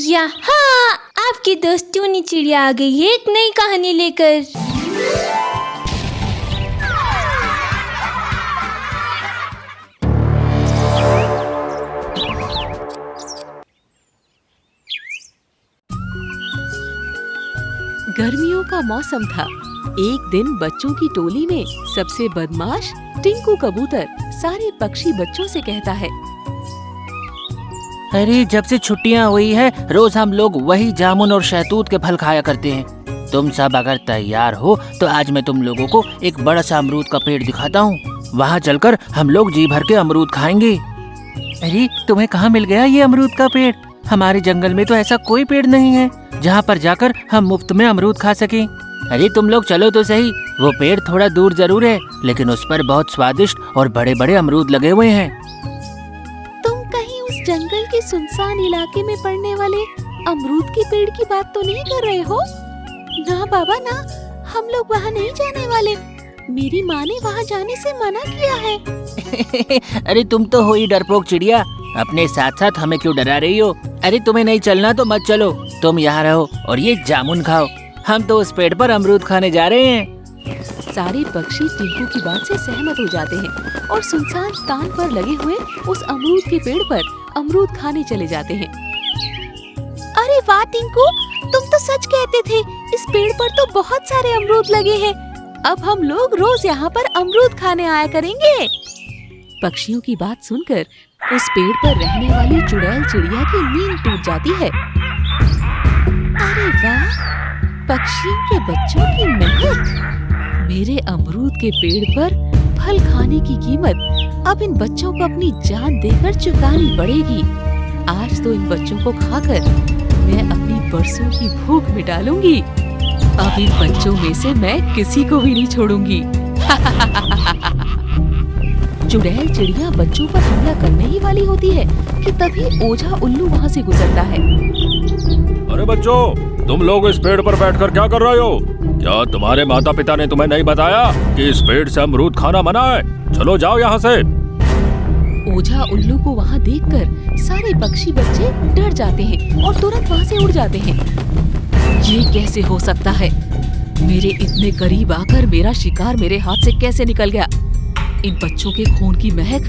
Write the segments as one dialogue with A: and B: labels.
A: यहाँ आपके दोस्तों ने चिड़िया आ गई है एक नई कहानी लेकर।
B: गर्मियों का मौसम था। एक दिन बच्चों की टोली में सबसे बदमाश टिंकू कबूतर सारे पक्षी बच्चों से कहता है,
C: अरे जब से छुट्टियां हुई है रोज हम लोग वही जामुन और शहतूत के फल खाया करते हैं। तुम सब अगर तैयार हो तो आज मैं तुम लोगों को एक बड़ा सा अमरूद का पेड़ दिखाता हूँ। वहाँ चलकर हम लोग जी भर के अमरूद खाएंगे। अरे तुम्हें कहाँ मिल गया ये अमरूद का पेड़? हमारे जंगल में तो ऐसा कोई पेड़ नहीं है जहाँ पर जाकर हम मुफ्त में अमरूद खा सकें। अरे तुम लोग चलो तो सही, वो पेड़ थोड़ा दूर जरूर है लेकिन उस पर बहुत स्वादिष्ट और बड़े बड़े अमरूद लगे हुए हैं।
B: तुम कहीं उस जंगल के सुनसान इलाके में पड़ने वाले अमरूद के पेड़ की बात तो नहीं कर रहे हो? ना बाबा ना, हम लोग वहाँ नहीं जाने वाले। मेरी माँ ने वहाँ जाने से मना किया है।
C: अरे तुम तो हो ही डरपोक चिड़िया, अपने साथ साथ हमें क्यों डरा रही हो? अरे तुम्हें नहीं चलना तो मत चलो, तुम यहाँ रहो और ये जामुन खाओ। हम तो उस पेड़ पर अमरूद खाने जा रहे हैं।
B: सारे पक्षी टिंकू की बात से सहमत हो जाते हैं और सुनसान स्थान पर लगे हुए उस अमरूद के पेड़ पर अमरूद खाने चले जाते हैं। अरे वाह टिंकू, तुम तो सच कहते थे, इस पेड़ पर तो बहुत सारे अमरूद लगे हैं। अब हम लोग रोज यहाँ पर अमरूद खाने आया करेंगे। पक्षियों की बात सुनकर उस पेड़ पर रहने वाली चुड़ैल चिड़िया की नींद टूट जाती है। अरे वाह, पक्षियों के बच्चों की मेहनत। मेरे अमरूद के पेड़ पर फल खाने की कीमत अब इन बच्चों को अपनी जान देकर चुकानी पड़ेगी। आज तो इन बच्चों को खाकर मैं अपनी बरसों की भूख मिटा लूंगी। अब इन बच्चों में से मैं किसी को भी नहीं छोड़ूंगी। चुड़ैल चिड़िया बच्चों पर हमला करने ही वाली होती है कि तभी ओझा उल्लू वहाँ से गुजरता है।
D: अरे बच्चों, तुम लोग इस पेड़ पर बैठकर क्या कर रहे हो? क्या तुम्हारे माता पिता ने तुम्हें नहीं बताया कि इस पेड़ से अमरूद खाना मना है? चलो जाओ यहाँ से।
B: ओझा उल्लू को वहाँ देखकर सारे पक्षी बच्चे डर जाते हैं और तुरंत वहाँ से उड़ जाते हैं। ये कैसे हो सकता है? मेरे इतने करीब आकर मेरा शिकार मेरे हाथ से कैसे निकल गया? इन बच्चों के खून की महक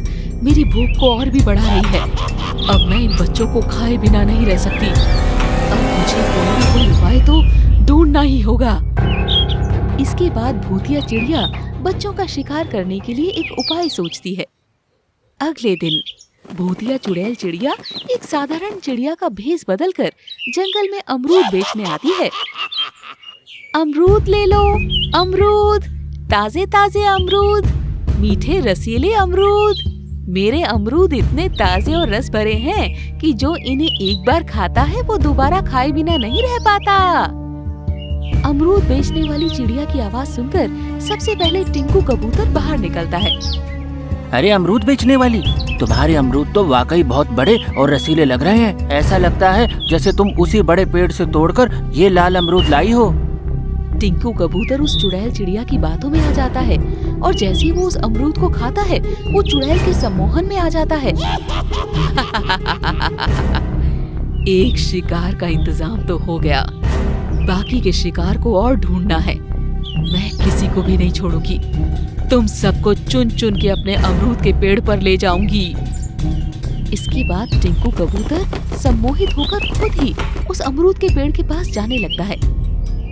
B: मेरी भूख को और भी बढ़ा रही है। अब मैं इन बच्चों को खाए बिना नहीं रह सकती। अब मुझे कोई उपाय तो ढूंढना ही होगा। इसके बाद भूतिया चिड़िया बच्चों का शिकार करने के लिए एक उपाय सोचती है। अगले दिन भूतिया चुड़ैल चिड़िया एक साधारण चिड़िया का भेष बदलकर जंगल में अमरूद बेचने आती है। अमरूद ले लो, अमरूद, ताजे ताजे अमरूद, मीठे रसीले अमरूद। मेरे अमरूद इतने ताजे और रस भरे हैं कि जो इन्हें एक बार खाता है वो दोबारा खाए बिना नहीं रह पाता। अमरूद बेचने वाली चिड़िया की आवाज सुनकर सबसे पहले टिंकू कबूतर बाहर निकलता है।
C: अरे अमरूद बेचने वाली, तुम्हारे अमरूद तो वाकई बहुत बड़े और रसीले लग रहे हैं। ऐसा लगता है जैसे तुम उसी बड़े पेड़ से तोड़कर ये लाल अमरूद लाई हो।
B: टिंकू कबूतर उस चुड़ैल चिड़िया की बातों में आ जाता है और जैसे ही वो उस अमरूद को खाता है वो चुड़ैल के सम्मोहन में आ जाता है। एक शिकार का इंतजाम तो हो गया, बाकी के शिकार को और ढूंढना है। मैं किसी को भी नहीं छोड़ूंगी। तुम सबको चुन चुन के अपने अमरूद के पेड़ पर ले जाऊंगी। इसके बाद टिंकू कबूतर सम्मोहित होकर खुद ही उस अमरूद के पेड़ के पास जाने लगता है।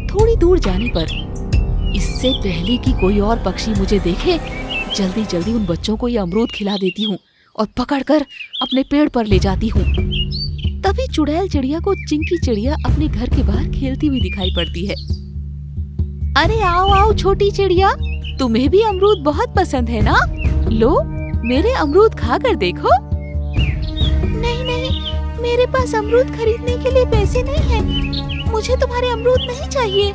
B: थोड़ी दूर जाने पर, इससे पहले कि कोई और पक्षी मुझे देखे, जल्दी जल्दी उन बच्चों को ये अमरूद खिला देती हूँ और पकड़कर अपने पेड़ पर ले जाती हूँ। तभी चुड़ैल चिड़िया को चिंकी चिड़िया अपने घर के बाहर खेलती हुई दिखाई पड़ती है। अरे आओ आओ छोटी चिड़िया, तुम्हें भी अमरूद बहुत पसंद है ना? लो, मेरे अमरूद खा कर देखो। नहीं नहीं, मेरे पास अमरूद खरीदने के लिए पैसे नहीं हैं। मुझे तुम्हारे अमरूद नहीं चाहिए।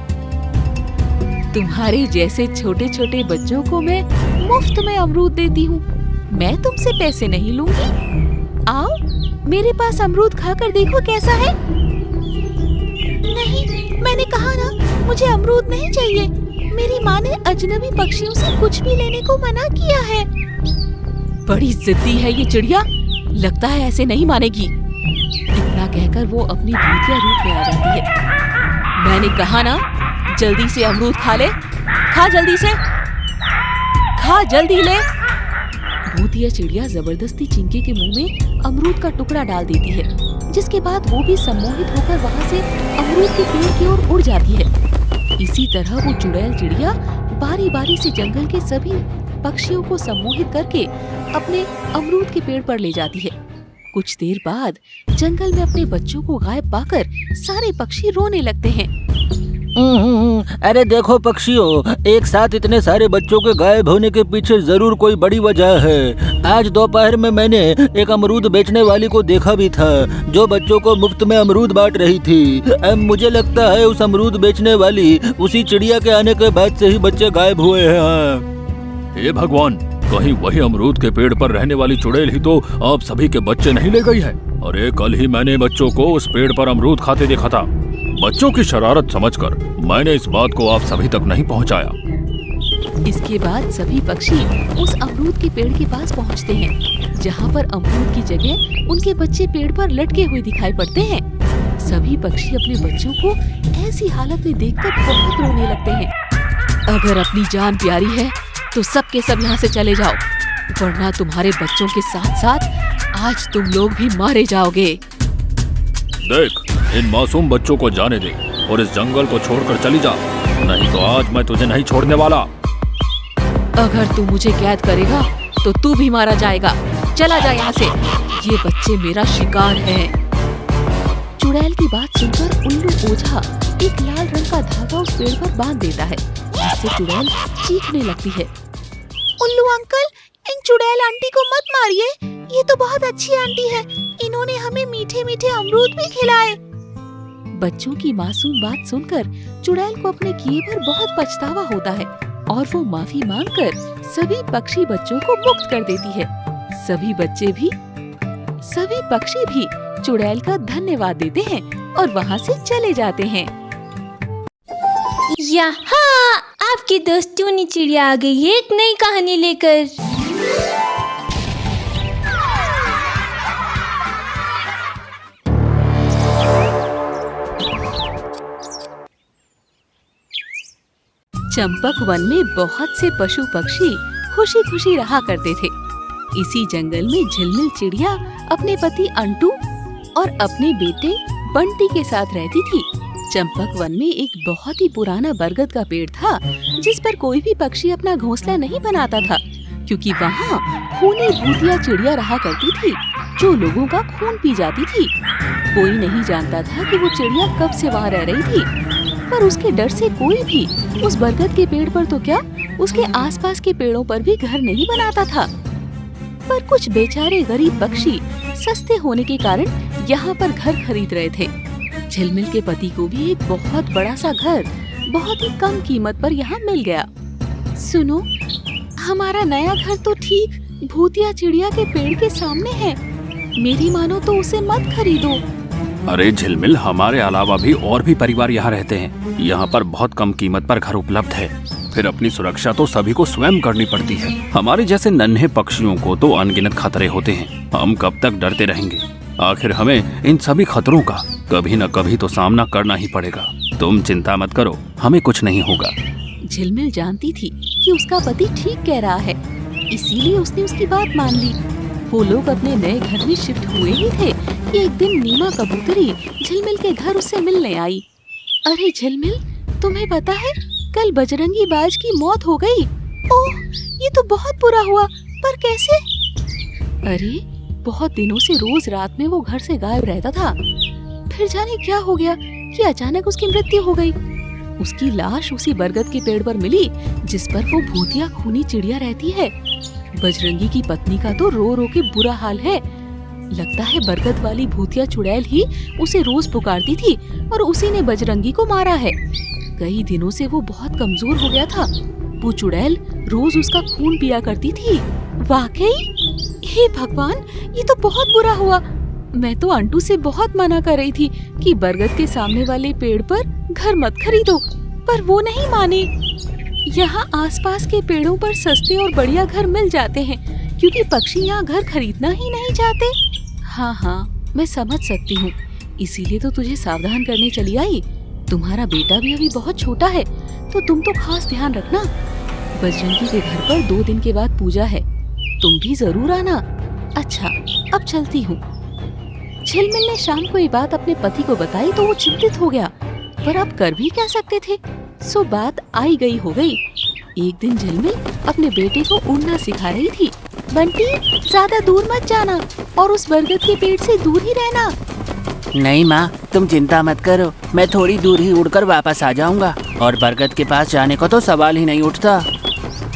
B: तुम्हारे जैसे छोटे छोटे बच्चों को मैं मुफ्त में अमरूद देती हूँ। मैं तुमसे पैसे नहीं लूंगी। आओ, मेरे पास अमरूद खाकर देखो कैसा है। नहीं, मैंने कहा ना, मुझे अमरूद नहीं चाहिए। मेरी माँ ने अजनबी पक्षियों से कुछ भी लेने को मना किया है। बड़ी जिद्दी है ये चिड़िया, लगता है ऐसे नहीं मानेगी। इतना कहकर वो अपनी भूतिया रूप में आ जाती है। मैंने कहा ना, जल्दी से अमरूद खा ले, खा जल्दी से, खा जल्दी ले। भूतिया चिड़िया जबरदस्ती चिंकी के मुंह में अमरूद का टुकड़ा डाल देती है, जिसके बाद वो भी सम्मोहित होकर वहाँ से अमरूद के पेड़ की ओर उड़ जाती है। इसी तरह वो चुड़ैल चिड़िया बारी बारी से जंगल के सभी पक्षियों को सम्मोहित करके अपने अमरूद के पेड़ पर ले जाती है। कुछ देर बाद जंगल में अपने बच्चों को गायब पाकर सारे पक्षी रोने लगते हैं।
C: अरे देखो पक्षियों, एक साथ इतने सारे बच्चों के गायब होने के पीछे जरूर कोई बड़ी वजह है। आज दोपहर में मैंने एक अमरूद बेचने वाली को देखा भी था, जो बच्चों को मुफ्त में अमरूद बांट रही थी। अब मुझे लगता है उस अमरूद बेचने वाली उसी चिड़िया के आने के बाद से ही बच्चे गायब हुए हैं।
D: हे भगवान, कहीं वही अमरूद के पेड़ पर रहने वाली चुड़ैल ही तो आप सभी के बच्चे नहीं ले गई है। अरे कल ही मैंने बच्चों को उस पेड़ पर अमरूद खाते देखा था। बच्चों की शरारत समझकर मैंने इस बात को आप सभी तक नहीं पहुंचाया।
B: इसके बाद सभी पक्षी उस अमरूद के पेड़ के पास पहुंचते हैं, जहां पर अमरूद की जगह उनके बच्चे पेड़ पर लटके हुए दिखाई पड़ते हैं। सभी पक्षी अपने बच्चों को ऐसी हालत में देखकर बहुत रोने लगते हैं। अगर अपनी जान प्यारी है तो सब के सब यहाँ से चले जाओ, वरना तुम्हारे बच्चों के साथ साथ आज तुम लोग भी मारे जाओगे।
D: देख, इन मासूम बच्चों को जाने दे और इस जंगल को छोड़कर चली जा, नहीं तो आज मैं तुझे नहीं छोड़ने वाला।
B: अगर तू मुझे कैद करेगा तो तू भी मारा जाएगा। चला जा यहाँ से, ये बच्चे मेरा शिकार हैं। चुड़ैल की बात सुनकर उल्लू ओझा एक लाल रंग का धागा उस पेड़ पर बांध देता है, जिससे चुड़ैल चीखने लगती है।
E: उल्लू अंकल, इन चुड़ैल आंटी को मत मारिए, ये तो बहुत अच्छी आंटी है, इन्होंने हमें मीठे मीठे अमरूद भी खिलाए।
B: बच्चों की मासूम बात सुनकर चुड़ैल को अपने किए पर बहुत पछतावा होता है और वो माफी मांगकर सभी पक्षी बच्चों को मुक्त कर देती है। सभी पक्षी भी चुड़ैल का धन्यवाद देते हैं और वहाँ से चले जाते हैं।
A: यहाँ आपकी दोस्तों चिड़िया आ गई है एक नई कहानी लेकर।
B: चंपक वन में बहुत से पशु पक्षी खुशी खुशी रहा करते थे। इसी जंगल में झिलमिल चिड़िया अपने पति अंटू और अपने बेटे बंटी के साथ रहती थी। चंपक वन में एक बहुत ही पुराना बरगद का पेड़ था, जिस पर कोई भी पक्षी अपना घोंसला नहीं बनाता था, क्योंकि वहाँ खूनी भूतिया चिड़िया रहा करती थी, जो लोगों का खून पी जाती थी। कोई नहीं जानता था कि वो चिड़िया कब से वहाँ रह रही थी, पर उसके डर से कोई भी उस बरगद के पेड़ पर तो क्या, उसके आसपास के पेड़ों पर भी घर नहीं बनाता था। पर कुछ बेचारे गरीब पक्षी सस्ते होने के कारण यहाँ पर घर खरीद रहे थे। झिलमिल के पति को भी एक बहुत बड़ा सा घर बहुत ही कम कीमत पर यहाँ मिल गया।
E: सुनो, हमारा नया घर तो ठीक भूतिया चिड़िया के पेड़ के सामने है, मेरी मानो तो उसे मत खरीदो।
D: अरे झिलमिल, हमारे अलावा भी और भी परिवार यहाँ रहते हैं। यहाँ पर बहुत कम कीमत पर घर उपलब्ध है, फिर अपनी सुरक्षा तो सभी को स्वयं करनी पड़ती है। हमारे जैसे नन्हे पक्षियों को तो अनगिनत खतरे होते हैं, हम कब तक डरते रहेंगे। आखिर हमें इन सभी खतरों का कभी न कभी तो सामना करना ही पड़ेगा। तुम चिंता मत करो, हमें कुछ नहीं होगा।
B: झिलमिल जानती थी कि उसका पति ठीक कह रहा है, इसीलिए उसने उसकी बात मान ली। वो लोग अपने नए घर में शिफ्ट हुए ही थे कि एक दिन नीमा कबूतरी झिलमिल के घर उससे मिलने आई।
E: अरे झिलमिल, तुम्हें पता है कल बजरंगी बाज की मौत हो गई। ओह, ये तो बहुत बुरा हुआ, पर कैसे?
B: अरे बहुत दिनों से रोज रात में वो घर से गायब रहता था, फिर जाने क्या हो गया कि अचानक उसकी मृत्यु हो गई। उसकी लाश उसी बरगद के पेड़ पर मिली जिस पर वो भूतिया खूनी चिड़िया रहती है। बजरंगी की पत्नी का तो रो रो के बुरा हाल है। लगता है बरगद वाली भूतिया चुड़ैल ही उसे रोज पुकारती थी और उसी ने बजरंगी को मारा है। कई दिनों से वो बहुत कमजोर हो गया था। वो चुड़ैल रोज उसका खून पिया करती थी।
E: वाकई? हे भगवान, ये तो बहुत बुरा हुआ। मैं तो अंटू से बहुत मना कर रही थी कि बरगद के सामने वाले पेड़ पर घर मत खरीदो, पर वो नहीं माने। यहाँ आसपास के पेड़ों पर सस्ते और बढ़िया घर मिल जाते हैं, क्योंकि पक्षी यहाँ घर खरीदना ही नहीं चाहते।
B: हाँ, मैं समझ सकती हूँ
E: इसीलिए तो तुझे सावधान करने चली आई। तुम्हारा बेटा भी अभी बहुत छोटा है, तो तुम तो खास ध्यान रखना। बजरंगी के घर पर 2 दिन के बाद पूजा है, तुम भी जरूर आना। अच्छा, अब चलती हूँ। झिलमिल ने शाम को ये बात अपने पति को बताई तो वो चिंतित हो गया, पर अब कर भी क्या सकते थे। सो बात आई गई हो गई। एक दिन झिलमिल अपने बेटे को उड़ना सिखा रही थी। बंटी, ज्यादा दूर मत जाना और उस बरगद के पेड़ से दूर ही रहना।
C: नहीं माँ, तुम चिंता मत करो, मैं थोड़ी दूर ही उड़कर वापस आ जाऊंगा और बरगद के पास जाने का तो सवाल ही नहीं उठता।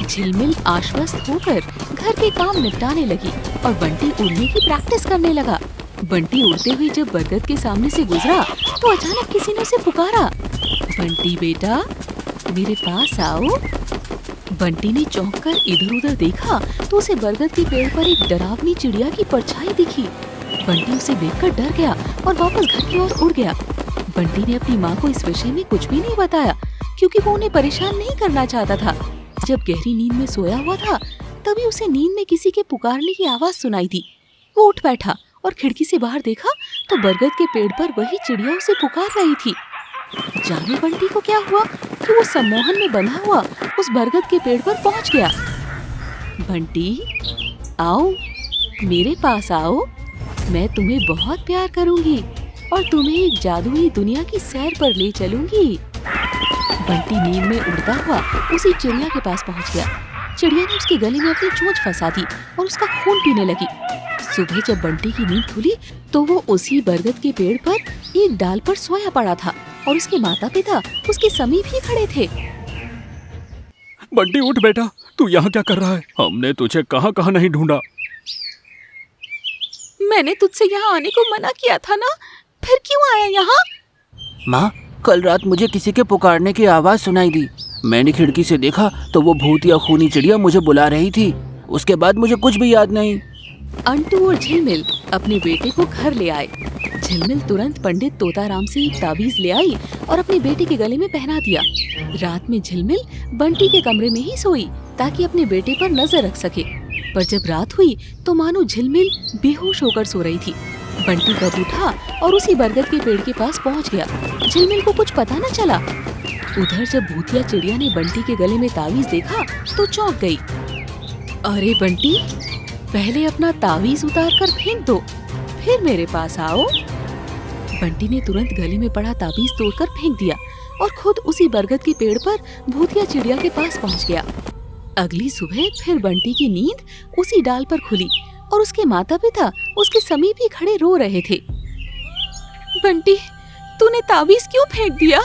E: झिलमिल आश्वस्त होकर घर के काम निपटाने लगी और बंटी उड़ने की प्रैक्टिस करने लगा। बंटी उड़ते हुए जब बरगद के सामने से गुजरा तो अचानक किसी ने उसे पुकारा, बंटी बेटा, मेरे पास आओ। बंटी ने चौंक कर इधर उधर देखा तो उसे बरगद के पेड़ पर एक डरावनी चिड़िया की परछाई दिखी। बंटी उसे देखकर डर गया और वापस घर की ओर उड़ गया। बंटी ने अपनी माँ को इस विषय में कुछ भी नहीं बताया, क्योंकि वो उन्हें परेशान नहीं करना चाहता था। जब गहरी नींद में सोया हुआ था, तभी उसे नींद में किसी के पुकारने की आवाज सुनाई दी। वो उठ बैठा और खिड़की से बाहर देखा तो बरगद के पेड़ पर वही चिड़िया उसे पुकार रही थी। जाने बंटी को क्या हुआ कि वो सम्मोहन में बंधा हुआ उस बरगद के पेड़ पर पहुंच गया। बंटी, आओ, मेरे पास आओ, मैं तुम्हें बहुत प्यार करूंगी और तुम्हें एक जादुई दुनिया की सैर पर ले चलूंगी। बंटी नींद में उड़ता हुआ उसी चिड़िया के पास पहुंच गया। चिड़िया ने उसके गले में अपनी चोंच फंसा दी और उसका खून पीने लगी। सुबह जब बंटी की नींद खुली तो वो उसी बरगद के पेड़ पर एक डाल पर सोया पड़ा था और उसके माता पिता उसके समीप ही खड़े थे।
D: बंटी उठ बेटा, तू यहाँ क्या कर रहा है? हमने तुझे कहाँ कहाँ नहीं ढूंढा।
E: मैंने तुझसे यहाँ आने को मना किया था ना, फिर क्यों आया यहाँ?
C: माँ, कल रात मुझे किसी के पुकारने की आवाज सुनाई दी। मैंने खिड़की से देखा तो वो भूत या खूनी चिड़िया मुझे बुला रही थी। उसके बाद मुझे कुछ भी याद नहीं।
E: अंटू और झिलमिल अपने बेटे को घर ले आए। झिलमिल तुरंत पंडित तोताराम से एक ताबीज ले आई और अपने बेटे के गले में पहना दिया। रात में झिलमिल बंटी के कमरे में ही सोई ताकि अपने बेटे पर नजर रख सके। पर जब रात हुई तो मानो झिलमिल बेहोश होकर सो रही थी। बंटी कब उठा और उसी बरगद के पेड़ के पास पहुंच गया। झिलमिल को कुछ पता न चला। उधर जब भूतिया चिड़िया ने बंटी के गले में तावीज देखा तो चौंक गई। अरे बंटी, पहले अपना तावीज उतार कर फेंक दो, फिर मेरे पास आओ। बंटी ने तुरंत गले में पड़ा ताबीज तोड़कर फेंक दिया और खुद उसी बरगद के पेड़ पर भूतिया चिड़िया के पास पहुंच गया। अगली सुबह फिर बंटी की नींद उसी डाल पर खुली और उसके माता पिता उसके समीप ही खड़े रो रहे थे। बंटी, तूने ताबीज क्यों फेंक दिया?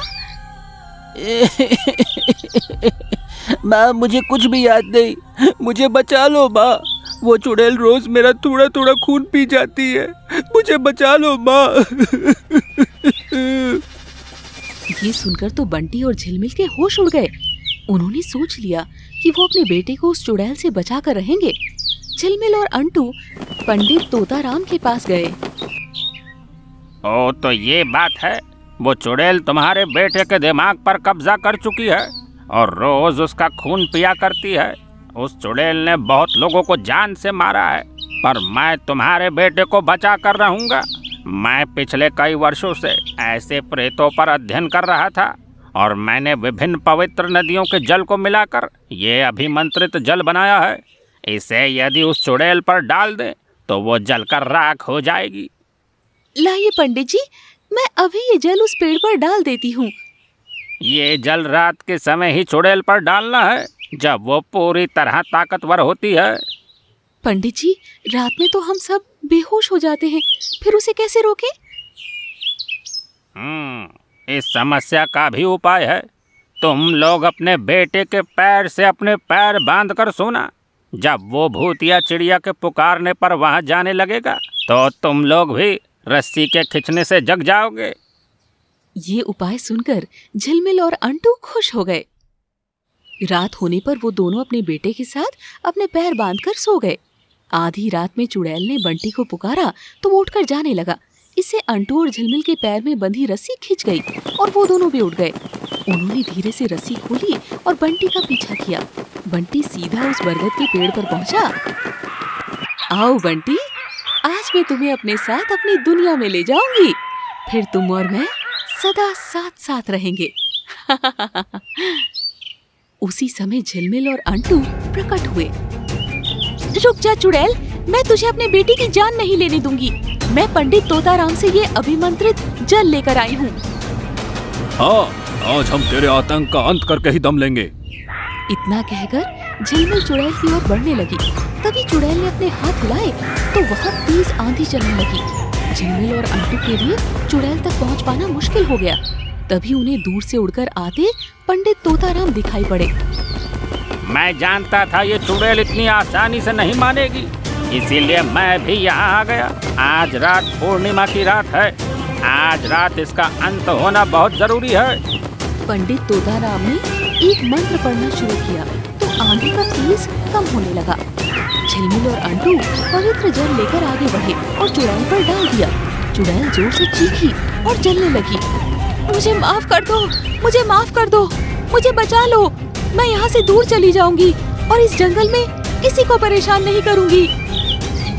C: माँ, मुझे कुछ भी याद नहीं, मुझे बचा लो माँ। वो चुड़ैल रोज मेरा थोड़ा थोड़ा खून पी जाती है, मुझे बचा लो माँ।
E: ये सुनकर तो बंटी और झिलमिल के होश उड़ गए। उन्होंने सोच लिया कि वो अपने बेटे को उस चुड़ैल से बचा कर रहेंगे। झिलमिल और अंटू पंडित तोताराम के पास गए।
D: ओ, तो ये बात है, वो चुड़ैल तुम्हारे बेटे के दिमाग पर कब्जा कर चुकी है और रोज उसका खून पिया करती है। उस चुड़ैल ने बहुत लोगों को जान से मारा है, पर मैं तुम्हारे बेटे को बचा कर रहूंगा। मैं पिछले कई वर्षों से ऐसे प्रेतों पर अध्ययन कर रहा था और मैंने विभिन्न पवित्र नदियों के जल को मिलाकर ये अभिमंत्रित जल बनाया है। इसे यदि उस चुड़ैल पर डाल दें तो वो जलकर राख हो जाएगी।
E: लाइए पंडित जी, मैं अभी ये जल उस पेड़ पर डाल देती हूँ।
D: ये जल रात के समय ही चुड़ैल पर डालना है, जब वो पूरी तरह ताकतवर होती है।
E: पंडित जी, रात में तो हम सब बेहोश हो जाते हैं, फिर उसे कैसे रोकें?
D: इस समस्या का भी उपाय है। तुम लोग अपने बेटे के पैर से अपने पैर बांध कर सोना। जब वो भूतिया चिड़िया के पुकारने पर वहां जाने लगेगा तो तुम लोग भी रस्सी के खींचने से जग जाओगे।
E: ये उपाय सुनकर झिलमिल और अंटू खुश हो गए। रात होने पर वो दोनों अपने बेटे के साथ अपने पैर बांधकर सो गए। आधी रात में चुड़ैल ने बंटी को पुकारा तो वो उठकर जाने लगा। इससे अंटू और झिलमिल के पैर में बंधी रस्सी खिंच गई और वो दोनों भी उठ गए। उन्होंने धीरे से रस्सी खोली और बंटी का पीछा किया। बंटी सीधा उस बरगद के पेड़ पर पहुंचा। आओ बंटी, आज मैं तुम्हें अपने साथ अपनी दुनिया में ले जाऊंगी। फिर तुम और मैं सदा साथ साथ रहेंगे। उसी समय झिलमिल और अंटू प्रकट हुए। रुक जा चुड़ैल, मैं तुझे अपने बेटी की जान नहीं लेने दूंगी। मैं पंडित तोताराम से ये अभिमंत्रित जल लेकर आई हूँ।
D: हाँ, आज हम तेरे आतंक का अंत करके ही दम लेंगे।
E: इतना कहकर झिलमिल चुड़ैल की ओर बढ़ने लगी। तभी चुड़ैल ने अपने हाथ हिलाए तो वहाँ तेज आंधी चलने लगी। झिलमिल और अंटू के लिए चुड़ैल तक पहुँच पाना मुश्किल हो गया। तभी उन्हें दूर से उड़कर आते पंडित तोताराम दिखाई पड़े।
C: मैं जानता था ये चुड़ैल इतनी आसानी से नहीं मानेगी, इसीलिए मैं भी यहाँ आ गया। आज रात पूर्णिमा की रात है, आज रात इसका अंत होना बहुत जरूरी है।
E: पंडित तोताराम ने एक मंत्र पढ़ना शुरू किया तो आंधी का तेज कम होने लगा। झिलमिल और अंटू पवित्र जल लेकर आगे बढ़े और चुड़ैल पर डाल दिया। चुड़ैल जोर से चीखी और जलने लगी। मुझे माफ कर दो, मुझे माफ कर दो, मुझे बचा लो। मैं यहाँ से दूर चली जाऊंगी और इस जंगल में किसी को परेशान नहीं करूंगी।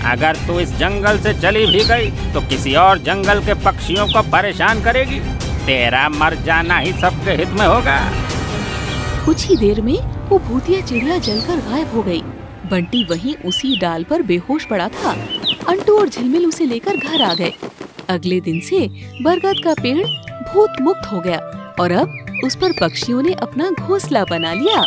C: अगर तू इस जंगल से चली भी गई तो किसी और जंगल के पक्षियों को परेशान करेगी। तेरा मर जाना ही सबके हित में होगा।
E: कुछ ही देर में वो भूतिया चिड़िया जलकर गायब हो गई। बंटी वहीं उसी डाल पर बेहोश पड़ा था। अंटू और झिलमिल उसे लेकर घर आ गए। अगले दिन से बरगद का पेड़ भूत मुक्त हो गया और अब उस पर पक्षियों ने अपना घोंसला बना लिया।